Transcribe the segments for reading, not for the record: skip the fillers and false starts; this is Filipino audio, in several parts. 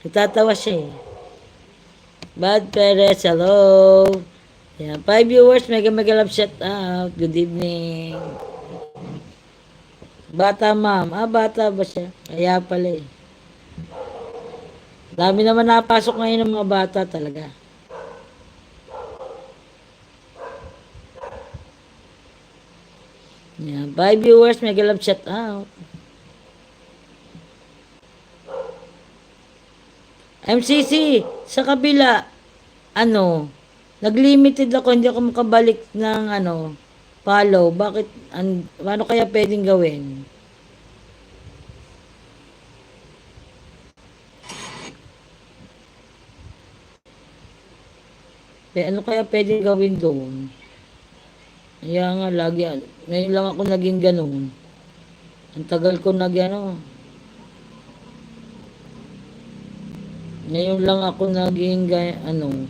Nagtatawa siya eh. Bad Perez, hello. Yan, 5 viewers, mega mega love shout out. Good evening. Bata ma'am. Ah, bata ba siya? Kaya pala eh. Dami naman napasok ngayon ng mga bata talaga. Yan, 5 viewers, mega love shout out. MCC, sa kabila, ano, nag-limited ako, hindi ako makabalik ng ano, follow. Bakit, paano kaya pwedeng gawin? Ano kaya pwedeng gawin doon? Kaya nga, lagi, ngayon lang ako naging ganun. Ang tagal ko ano, ngayon lang ako naging ano.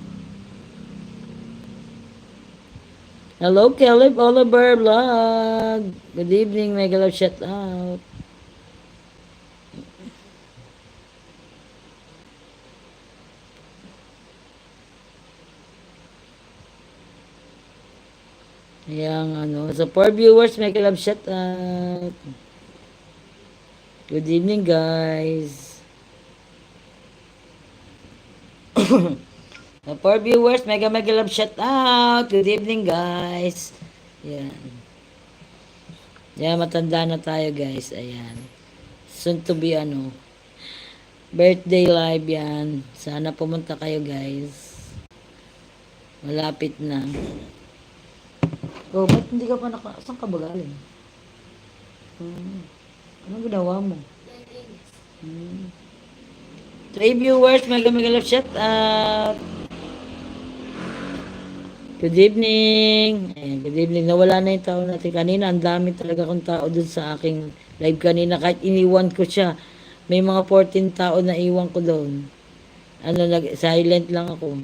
Hello, Caleb Oliver Vlog. Good evening, mega love shout out. Ayan, ano, sa 4 viewers, mega love shout out. Good evening, guys. Sa 4 viewers, mega mega love shout out. Good evening, guys. Ayan. Ayan, matanda na tayo, guys. Ayan. Soon to be, ano, birthday live yan. Sana pumunta kayo, guys. Malapit na. Oh, ba't hindi ka pa saan ka ba galing? Anong ginawa mo? 3 viewers, mega mega love shout out. Good evening. Ayan, good evening. Nawala na yung tao natin kanina. Ang dami talaga kong tao dun sa aking live kanina. Kahit iniwan ko siya. May mga 14 tao na iwan ko doon. Ano, silent lang ako.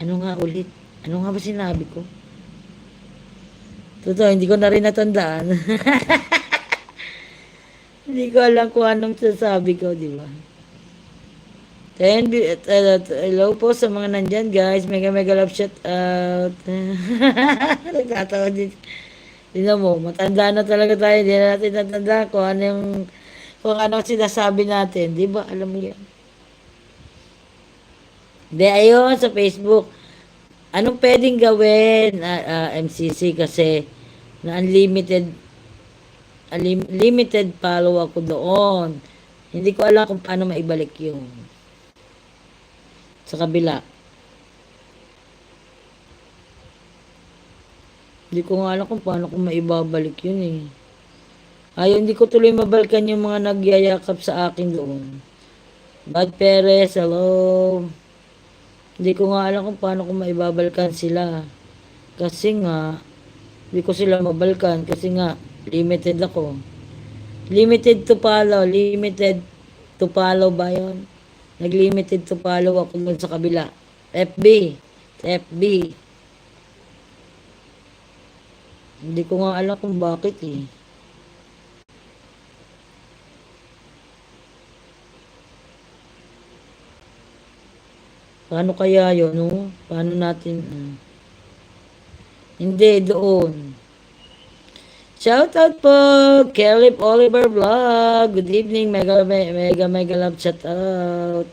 Ano nga ulit? Ano nga ba sinabi ko? Totoo, hindi ko na rin natandaan. Hindi ko alam kung anong sasabi ko, di ba? Hello po sa mga nandyan, guys. Mega mega love shout out. Nagtatawa din. Tignan mo, matanda na talaga tayo. Hindi na natin natanda kung ano sinasabi natin. Di ba? Alam mo yan. Hindi, ayun, sa Facebook. Anong pwedeng gawin, MCC, kasi na limited follow ako doon. Hindi ko alam kung paano maibalik yun. Sa kabila. Hindi ko nga alam kung paano ko maibabalik yun eh. Ayaw, hindi ko tuloy mabalikan yung mga nagyayakap sa akin doon. Bad Perez, hello. Hindi ko nga alam kung paano ko maibabalikan sila. Kasi nga, hindi ko sila mabalikan. Kasi nga, limited ako. Limited to follow. Limited to follow ba yun? Nag-limited to follow ako doon sa kabila. FB. FB. Hindi ko nga alam kung bakit eh. Paano kaya yun, no? Paano natin, Hindi, doon. Shoutout po, Caleb Oliver Vlog. Good evening, mega love shout out.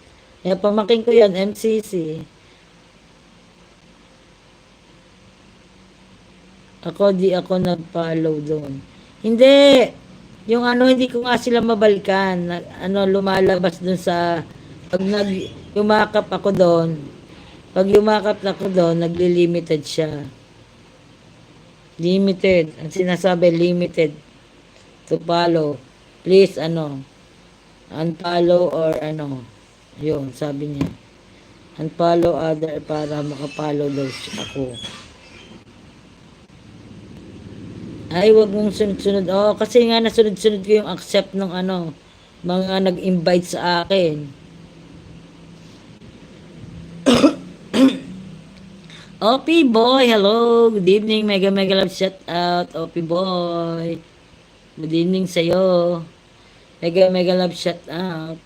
Kaya pamaking ko yan, MCC. Di ako nag-follow doon. Hindi. Yung hindi ko nga sila mabalikan. Lumalabas doon sa, pag yumakap ako doon, nagli-limited siya. Limited. Ang sinasabi, limited to follow. Please, unfollow or yun, sabi niya. Unfollow other para makapollow daw ako. Ay, wag mong sunod-sunod. Kasi nga nasunod-sunod ko yung accept ng mga nag-invite sa akin. OP Boy, hello. Good evening. Mega mega love shout out. OP Boy. Good evening sa'yo. Mega mega love shout out.